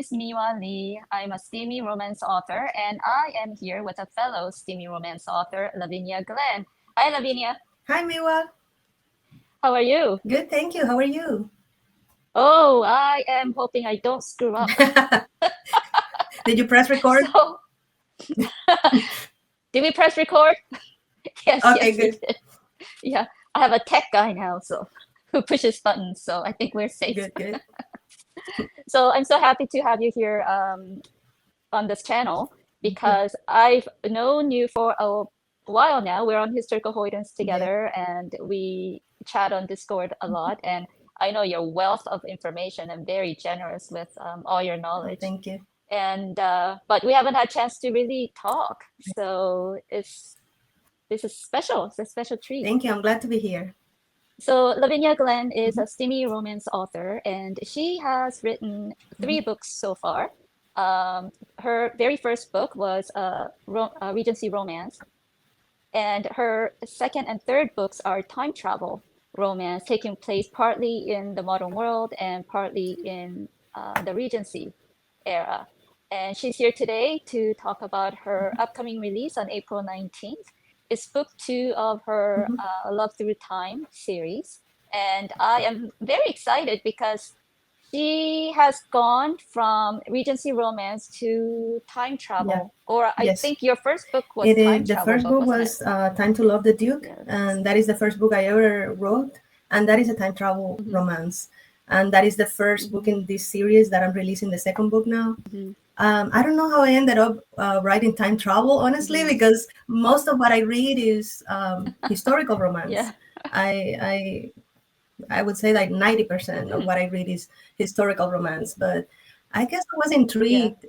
is Mihwa Lee. I'm a steamy romance author, and I am here with a fellow steamy romance author, Lavinia Glen. Hi, Lavinia. Hi, Miwa. How are you? Good, thank you. How are you? Oh, I am hoping I don't screw up. Did you press record? So, did we press record? Yes, Okay, yes, we good. did. Yeah, I have a tech guy now, so who pushes buttons, so I think we're safe. Good, good. So I'm so happy to have you here on this channel Thank you. because I've known you for a while now. We're on Historical Hoydens Yeah, together and we chat on Discord a lot. And I know your wealth of information and very generous with all your knowledge. thank you. And but we haven't had a chance to really talk. So this is special. It's a special treat. Thank you. I'm glad to be here. So Lavinia Glen is Mhm, a steamy romance author, and she has written mhm. 3 books so far. Her very first book was a Regency romance, and her second and third books are time travel romance, taking place partly in the modern world and partly in the Regency era. And she's here today to talk about her upcoming release on April 19th. It's book 2 of her Mhm. Love Through Time series. And I am very excited because she has gone from Regency romance to time Yeah, travel. Or I yes. think your first book was It time is the travel first book, book wasn't it? was Time to Love the Duke, Yes. and that is the first book I ever wrote, and that is a time travel Hmm. romance, and that is the first book Hmm. in this series that I'm releasing the second book now. Hmm. I don't know how I ended up writing time travel, honestly, Hmm. because most of what I read is historical Yeah. romance. I I would say like 90% of Hmm. what I read is historical romance. But I guess I was Yeah. intrigued,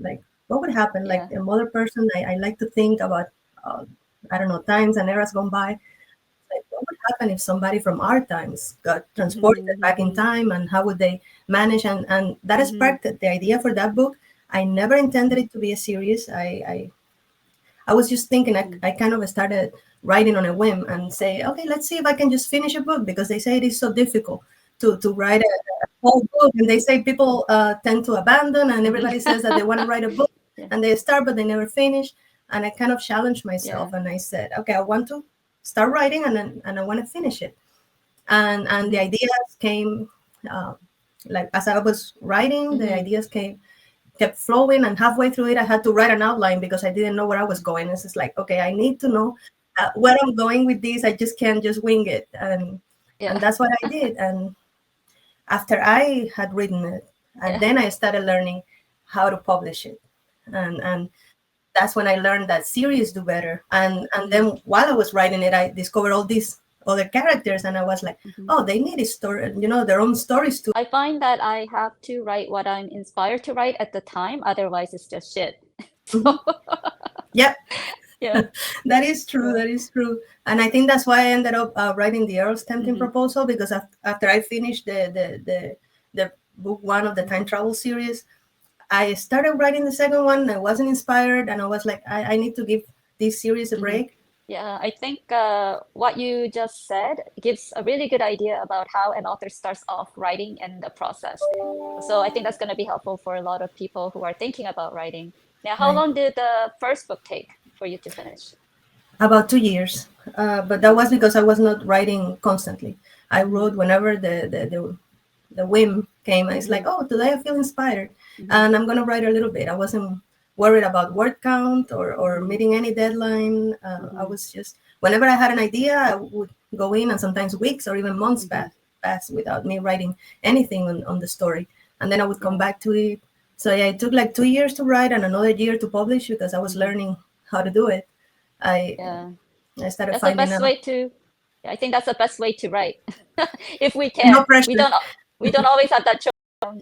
like what would happen? Like Yeah. a mother person, I like to think about, uh, I don't know, times and eras gone by. Like what would happen if somebody from our times got transported back in Hmm. time, and how would they manage? And that Hmm. sparked the idea for that book. I never intended it to be a series. I was just thinking, Hmm. I kind of started writing on a whim and say, okay, let's see if I can just finish a book, because they say it is so difficult to write a whole book. And they say people tend to abandon, and Hmm. everybody says that they want to write a book Yeah. and they start, but they never finish. And I kind of challenged Yeah. myself and I said, okay, I want to start writing, and I want to finish it. And the Hmm. ideas came, uh, like as I was writing, the Hmm. ideas came kept flowing, and halfway through it I had to write an outline because I didn't know where I was going. It's just like, okay, I need to know where I'm going with this. I just can't just wing it. And Yeah. that's what I did. And after I had written it, and Yeah. then I started learning how to publish it. And that's when I learned that series do better. And Hmm. then while I was writing it, I discovered all these other characters, and I was like, Hmm. oh, they need a story, their own stories too. I find that I have to write what I'm inspired to write at the time, otherwise it's just shit. Mhm. So, Yep. yeah. That is true. Yeah. That is true. And I think that's why I ended up writing the Earl's Tempting Hmm. Proposal, because after I finished the book one of the time Hmm. travel series, I started writing the second one. I wasn't inspired, and I was like, I need to give this series a Hmm. break. Yeah, I think what you just said gives a really good idea about how an author starts off writing and the process. So I think that's going to be helpful for a lot of people who are thinking about writing. Now, how Right. long did the first book take for you to finish? About 2 years, but that was Mm-hmm. because I was not writing constantly. I Mm-hmm. wrote whenever the whim came. It's Mm-hmm. like, oh, today I feel inspired, Mm-hmm. and I'm gonna write a little bit. I wasn't worried about word count or Mm-hmm. meeting any deadline. I Mm-hmm. was just, whenever I had an idea, I would go in, and sometimes weeks or even months Mm-hmm. pass without me writing anything on the story, and then I would come Yeah. back to it. So yeah, it took like 2 years to write and another year to publish, because I was Mm-hmm. learning how to do it. I Yeah. I started That's the finding best out. way to, I think that's the best way to write. If we No can. pressure. We don't always have that choice.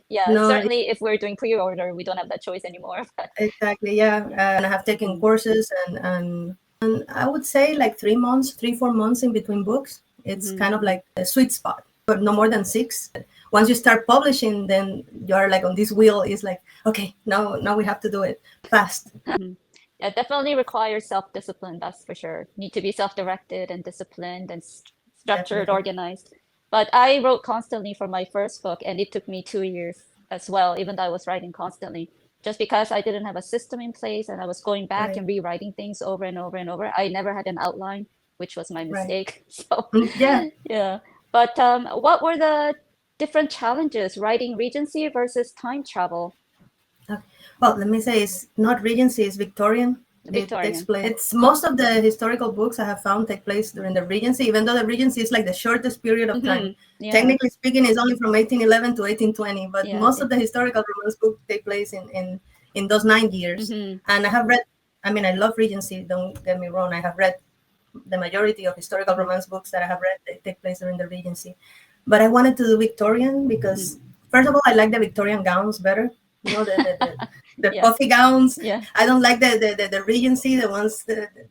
Yeah, No, certainly if we're doing pre-order, we don't have that choice anymore. But exactly. Yeah, yeah. and I have taken Mm-hmm. courses, and I would say like 3 months, 3 4 months in between books. It's Mm-hmm. kind of Mm-hmm. like a sweet spot, but no more than 6. Once you start publishing, then you're like on this wheel. It's like, okay, now we have to do it fast. Mm-hmm. Yeah, definitely requires self-discipline, that's for sure. Need to be self-directed and disciplined and structured, Definitely. organized. But I wrote constantly for my first book, and it took me 2 years. as well, even though I was writing constantly. Just because I didn't have a system in place and I was going back Right. and rewriting things over and over and over. I never had an outline, which was my Right. mistake. So, Yeah. yeah. But what were the different challenges writing Regency versus time travel? Okay. Well, let me say it's not Regency, it's Victorian. It takes Victorian. place. It's most of the historical books I have found take place during the Regency, even though the Regency is like the shortest period of time. Yeah, Technically speaking, it's only from 1811 to 1820, but yeah. most of the historical romance books take place in those 9 years. And I have read, I mean, I love Regency, don't get me wrong. I have read the majority of historical romance books that I have read, they take place during the Regency. But I wanted to do Victorian because, first of all, I like the Victorian gowns better. You know, the Yeah, puffy gowns. yeah. I don't like the Regency, the ones,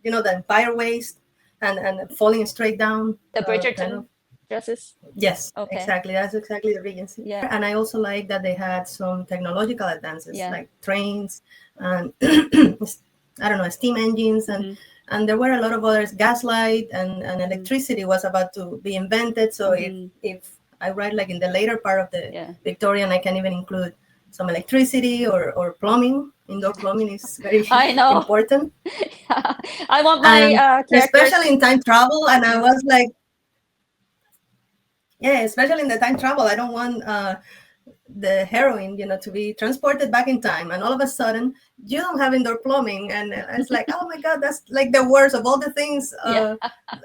you know, the empire waist and falling straight down, The kind of. Bridgerton dresses. Yes, Okay. exactly. That's exactly the Regency. Yeah, And I also like that they had some technological advances yeah. like trains and I don't know, steam engines and there were a lot of others. Gaslight and electricity was about to be invented. So if I write like in the later part of the Yeah. Victorian, I can even include some electricity or plumbing. Indoor plumbing is very I know. important. I want my And especially characters. in time travel. And I Yeah. was like, yeah, especially in the time travel, I don't want the heroine, you know, to be transported back in time, and all of a sudden you don't have indoor plumbing, and it's like, oh my god, that's like the worst of all the things Yeah.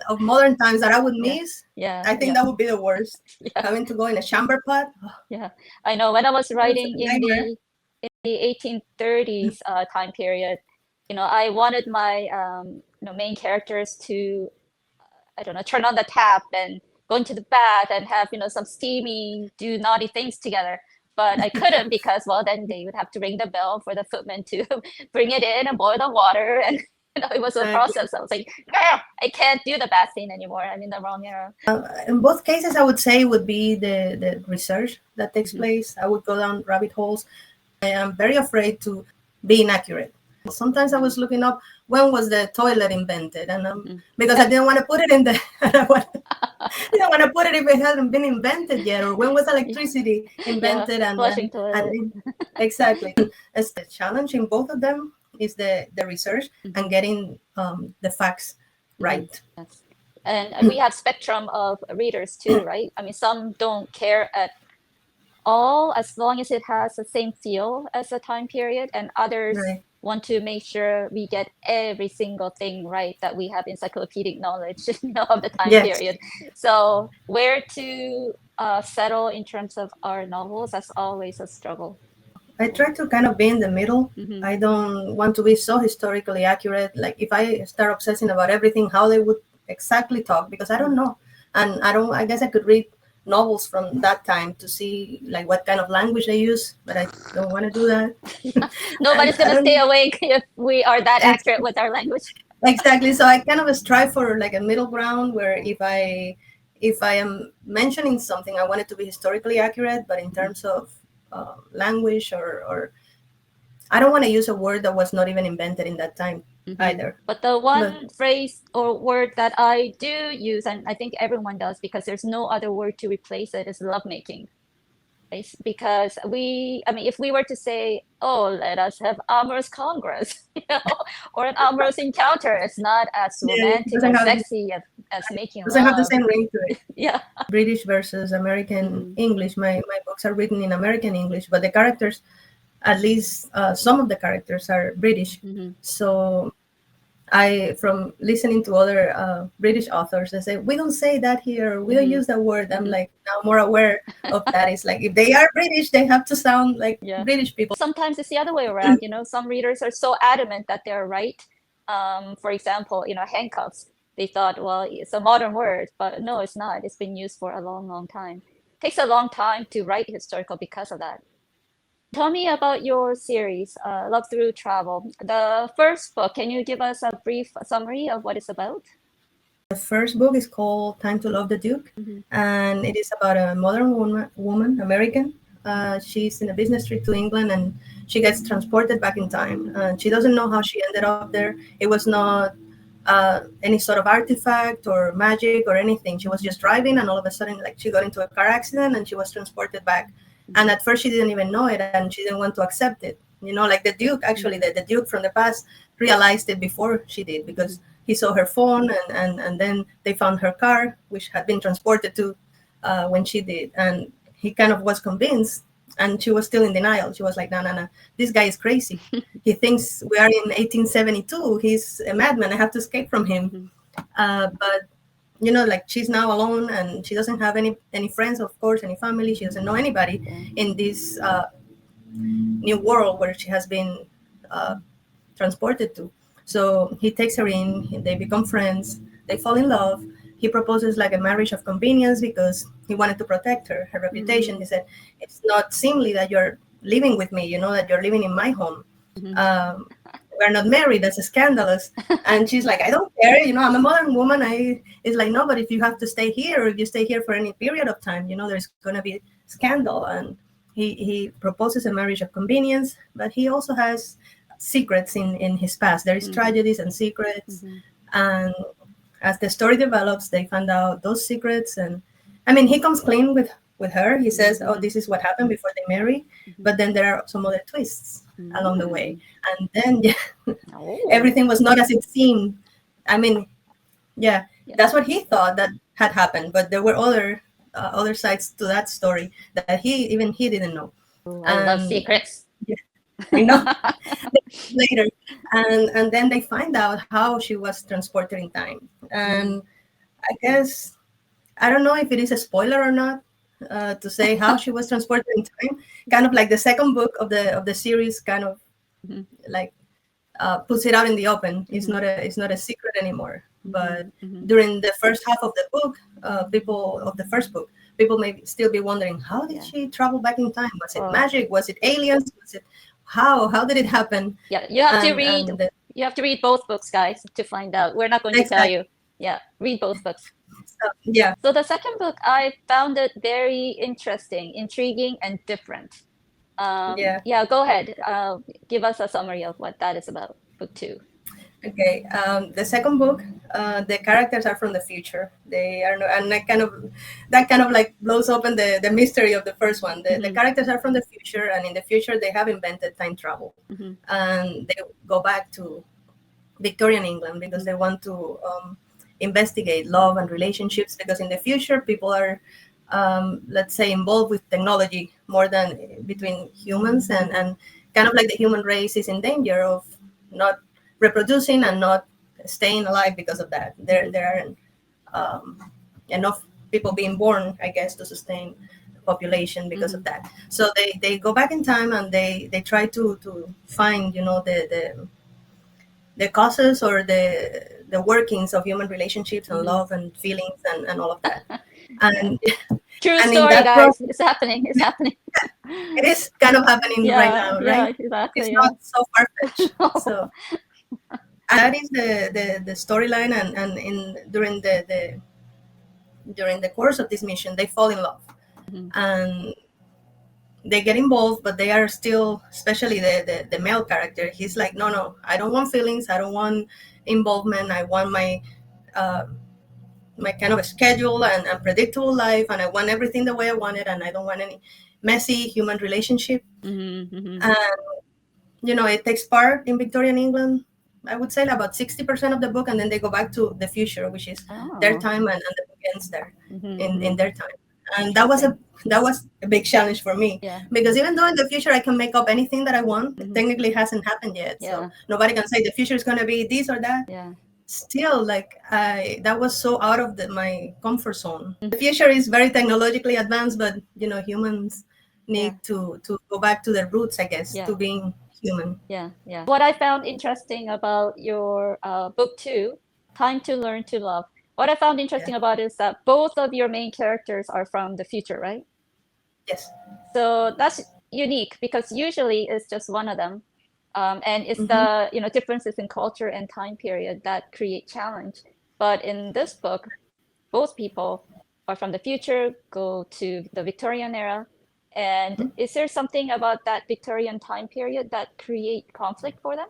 of modern times that I would Yeah. miss. Yeah. I think Yeah. that would be the worst. Yeah. Having to go in a chamber pot, Yeah. I know when I was it's a writing in nightmare. the 1830s time period, I wanted my main characters to, I don't know, turn on the tap and go into the bath and have, some steamy, do naughty things together. But I couldn't because, well, then they would have to ring the bell for the footman to bring it in and boil the water. And, it was a Exactly. process. I was like, "Ah, I can't do the bath scene anymore. I'm in the wrong era." In both cases, I would say would be the research that takes Mhm. place. I would go down rabbit holes. I am very afraid to be inaccurate. Sometimes I Yeah. was looking up when was the toilet invented, and Mhm. because I didn't want to put it in the, I didn't want to put it if it hadn't been invented yet, or when was Yeah. electricity Yeah. invented, Flushing toilet. exactly. As the challenge in both of them is the research and Mhm. getting the facts Mhm. right. Yes. And we have spectrum of readers too, right? I mean, some don't care at all as long as it has the same feel as the time period, and others Right. want to make sure we get every single thing right, that we have encyclopedic knowledge, of the time Yes. period. So where to settle in terms of our novels, that's always a struggle. I try to kind of be in the middle. Hmm. I don't want to be so historically accurate. Like if I start obsessing about everything, how they would exactly talk, because I don't know. And I don't, I guess I could read novels from that time to see like what kind of language they use, but I don't want to do that. And Nobody's I gonna stay don't awake if we are that ex- accurate with our language. exactly. So I kind of strive for like a middle ground where if I am mentioning something, I want it to be historically accurate, but in terms of language or I don't want to use a word that was not even invented in that time Hmm. either. But the But one phrase or word that I do use, and I think everyone does because there's no other word to replace it, is lovemaking. Right? Because I mean, if we were to say, oh, let us have amorous congress, or an amorous encounter, it's not as yeah, it romantic or doesn't have sexy as making doesn't have the love. same ring to it. Yeah. British versus American Hmm. English. My books are written in American English, but the characters, at least some of the characters, are British. Hmm. So I, from listening to other British authors, they say we don't say that here. We don't Hmm. use that word. I'm Hmm. like now more aware of that. It's like if they are British, they have to sound like Yeah. British people. Sometimes it's the other way around, some readers are so adamant that they're right. For example, handcuffs. They thought, well, it's a modern word, but no, it's not. It's been used for a long, long time. It takes a long time to write historical because of that. Tell me about your series, Love Through Travel. The first book, can you give us a brief summary of what it's about? The first book is called Time to Love the Duke, Hmm. and it is about a modern woman, American. She's in a business trip to England, and she gets transported back in time. And she doesn't know how she ended up there. It was not any sort of artifact or magic or anything. She was just driving, and all of a sudden, like she got into a car accident, and she was transported back. And at first she didn't even know it, and she didn't want to accept it. Like the Duke, actually, the Duke from the past realized it before she did, because he saw her phone, and then they found her car, which had been transported to when she did. And he kind of was convinced, and she was still in denial. She was like, no, no, no, this guy is crazy. He thinks we are in 1872. He's a madman. I have to escape from him. But like she's now alone, and she doesn't have any friends, of course, any family. She doesn't know anybody in this new world where she has been uh, transported to. So he takes her in, they become friends, they fall in love. He proposes like a marriage of convenience because he wanted to protect her reputation. He said, it's not seemly that you're living with me, that you're living in my home. We're not married, that's scandalous. And she's like, I don't care, I'm a modern woman. It's like, no, but if you have to stay here, or if you stay here for any period of time, there's going to be scandal. And he proposes a marriage of convenience, but he also has secrets in his past. There is tragedies and secrets. And as the story develops, they find out those secrets. And I mean, he comes clean with her. He says, oh, this is what happened before they marry. But then there are some other twists along the way. And then everything was not as it seemed. I mean, that's what he thought that had happened. But there were other sides to that story that he didn't know. I love secrets. I know. Later, and then they find out how she was transported in time. And I guess, I don't know if it is a spoiler or not to say how she was transported in time. Kind of like the second book of the series, kind of like puts it out in the open. It's not a secret anymore. But during the first half of the book, people may still be wondering, how did she travel back in time? Was it magic? Was it aliens? Was it how did it happen? Yeah, you have to read. You have to read both books, guys, to find out. We're not going to tell you. Yeah, read both books. So the second book, I found it very interesting, intriguing, and different. Yeah, go ahead. Give us a summary of what that is about, book 2. Okay, the second book, the characters are from the future. They are, and that kind of like blows open the mystery of the first one. The characters are from the future, and in the future they have invented time travel, and they go back to Victorian England because they want to investigate love and relationships. Because in the future, people are, let's say, involved with technology more than between humans, and kind of like the human race is in danger of not reproducing and not staying alive because of that. There aren't enough people being born, I guess, to sustain the population because of that. So they go back in time, and they try to find the causes or the workings of human relationships and love and feelings and all of that. And True and story, guys. It's happening. It's happening. It is kind of happening right now, right? Yeah, exactly. It's not so far-fetched. So that is the storyline, and during the course of this mission, they fall in love, and they get involved, but they are still, especially the male character. He's like, no, I don't want feelings, I don't want involvement. I want my kind of a schedule and predictable life, and I want everything the way I want it, and I don't want any messy human relationship. And it takes part in Victorian England. I would say about 60% of the book, and then they go back to the future, which is their time, and the book ends there in their time. And that was a big challenge for me, because even though in the future I can make up anything that I want, it technically hasn't happened yet. So nobody can say the future is going to be this or that. Still, like, that was so out of my comfort zone. The future is very technologically advanced, but humans need to go back to their roots, I guess, to being human. Yeah. What I found interesting about your book 2, Time to Learn to Love, what I found interesting about it is that both of your main characters are from the future, right? Yes. So that's unique, because usually it's just one of them. And it's the differences in culture and time period that create challenge. But in this book, both people are from the future, go to the Victorian era. And is there something about that Victorian time period that create conflict for them?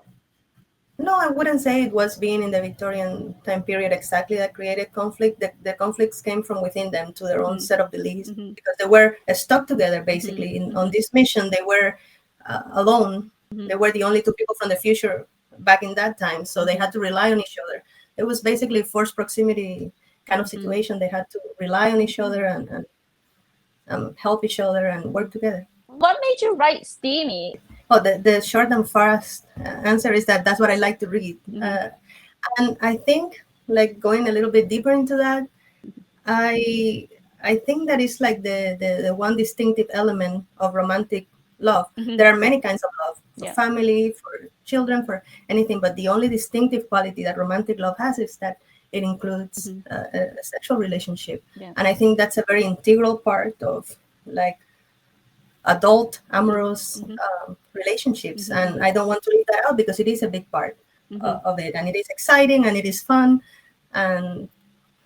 No, I wouldn't say it was being in the Victorian time period exactly that created conflict. The conflicts came from within them to their own set of beliefs Mm-hmm. because they were stuck together Mm-hmm. basically. On Mm-hmm. this mission, they were alone. Mm-hmm. They were the only two people from the future back in that time, so they Mm-hmm. had to rely on each other. It was basically forced proximity kind of Mm-hmm. situation. They had to rely on each Mm-hmm. other and help each other and work together. What made you write Steamy? Oh, the short and fast answer is that that's what I like to read. Mm-hmm. And I think, like going a little bit deeper into that, I I think that is like the one distinctive element of romantic love. Mm-hmm. There are many kinds of love for Yeah. family, for children, for anything, but the only distinctive quality that romantic love has is that it includes Mm-hmm. a sexual relationship, Yeah. and I think that's a very integral part of like adult Mm-hmm. amorous Mm-hmm. relationships, Mm-hmm. and I don't want to leave that out because it is a big part Mm-hmm. of it, and it is exciting and it is fun, and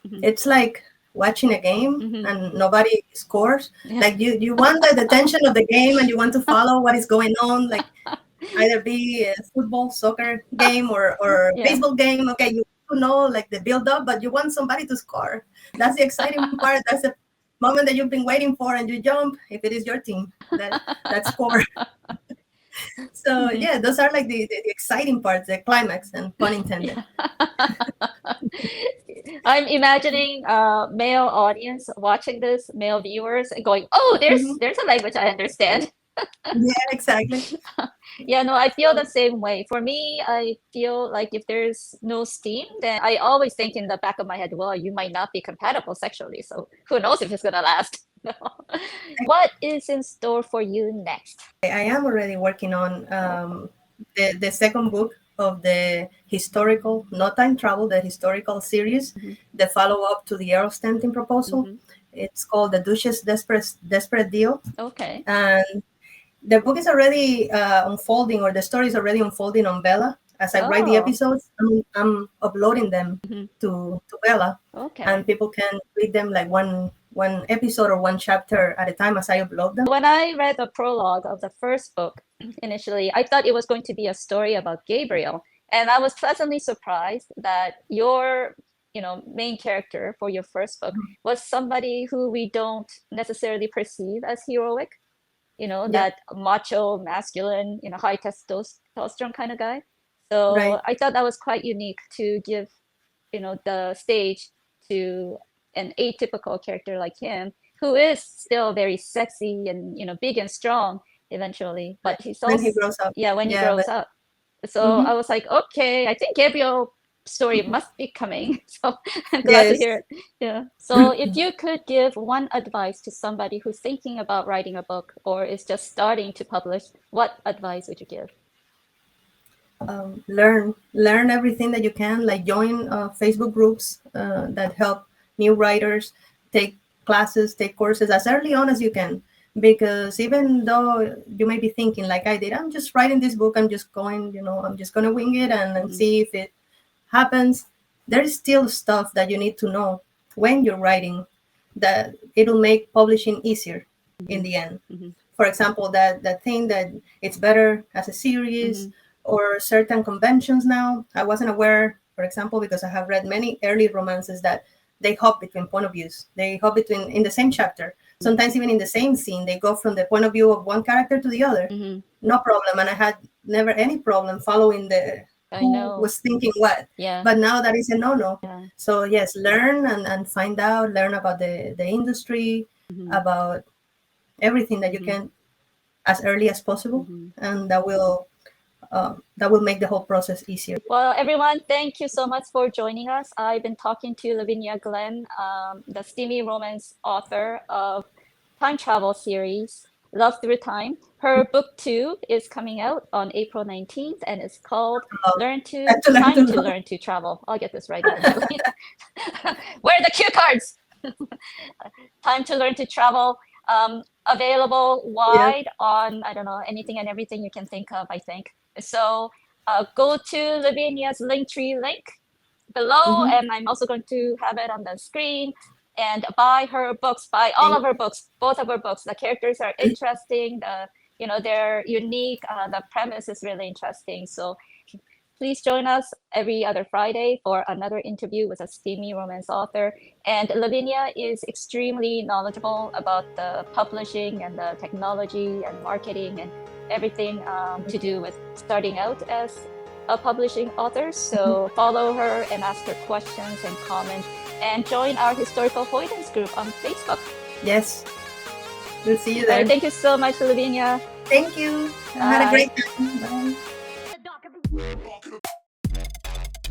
Mm-hmm. it's like watching a game Mm-hmm. and nobody scores. Yeah. Like you want the tension of the game and you want to follow what is going on. Like either be a football, soccer game or Yeah. baseball game. Okay, you want to know like the build up, but you want somebody to score. That's the exciting part. That's the moment that you've been waiting for, and you jump if it is your team that score. So Mm-hmm. yeah, those are like the exciting parts, the climax, and pun intended. Yeah. I'm imagining male audience watching this, male viewers, and going, "Oh, Mhm. there's a language I understand." Yeah, exactly. Yeah, no, I feel the So same way. For me, I feel like if there's no steam, then I always think in the back of my head, well, you might not be compatible sexually, so who knows if it's gonna last. What is in store for you next? I am already working on Oh, cool. the second book of the historical, not time travel, the historical series, Hmm. the follow up to the Earl Stanton proposal. Hmm. It's called The Duchess Desperate Deal. Okay. And the book is already unfolding, or the story is already unfolding on Bella. As I write the Oh, episodes, I'm uploading them hmm. to Bella, and Okay. people can read them like one episode or one chapter at a time as I upload them. When I read the prologue of the first book initially, I thought it was going to be a story about Gabriel. And I was pleasantly surprised that your, main character for your first book was somebody who we don't necessarily perceive as heroic, Yeah, that macho, masculine, high testosterone kind of guy. So right. I thought that was quite unique to give, the stage to an atypical character like him, who is still very sexy and, big and strong eventually, but he's When also, he grows up. yeah, when he Yeah, grows but up. So I mhm. was like, okay, I think Gabriel story must be coming. So I'm glad to hear Yes. it. Yeah. So if you could give one advice to somebody who's thinking about writing a book or is just starting to publish, what advice would you give? Learn everything that you can, like join Facebook groups that help new writers, take classes, take courses as early on as you can, because even though you may be thinking like I did, I'm just writing this book, I'm just going, I'm just going to wing it and Hmm. see if it happens. There is still stuff that you need to know when you're writing that it'll make publishing easier in Hmm. the end. Hmm. For example, that thing that it's better as a series, Hmm. or certain conventions now. I wasn't aware, for example, because I have read many early romances that they hop between point of views. They hop between in the same chapter, sometimes even in the same scene. They go from the point of view of one character to the other. Hmm. No problem. And I had never any problem following the I who know. was thinking what. Yeah. But now that is a no-no. Yeah. So yes, learn and find out, learn about the industry, Hmm. about everything that you Hmm. can as early as possible, Hmm. and that will make the whole process easier. Well, everyone, thank you so much for joining us. I've been talking to Lavinia Glen, the steamy romance author of time travel series, Love Through Time. Her book two is coming out on April 19th and it's called Love. To Time to love. Learn to Travel. I'll get this right eventually. Where are the cue cards? Time to Learn to Travel. Available Yeah. wide on, I don't know, anything and everything you can think of, I think. So go to Lavinia's Linktree link below, Hmm. and I'm also going to have it on the screen. And buy her books, buy all of her books, both of her books. The characters are interesting. They're unique. The premise is really interesting. So please join us every other Friday for another interview with a steamy romance author. And Lavinia is extremely knowledgeable about the publishing and the technology and marketing and everything to do with starting out as a publishing author. So follow her and ask her questions and comments, and join our Historical Hoydens group on Facebook. Yes. We'll see you there. Thank you so much, Lavinia. Thank you. I had a great time. Bye.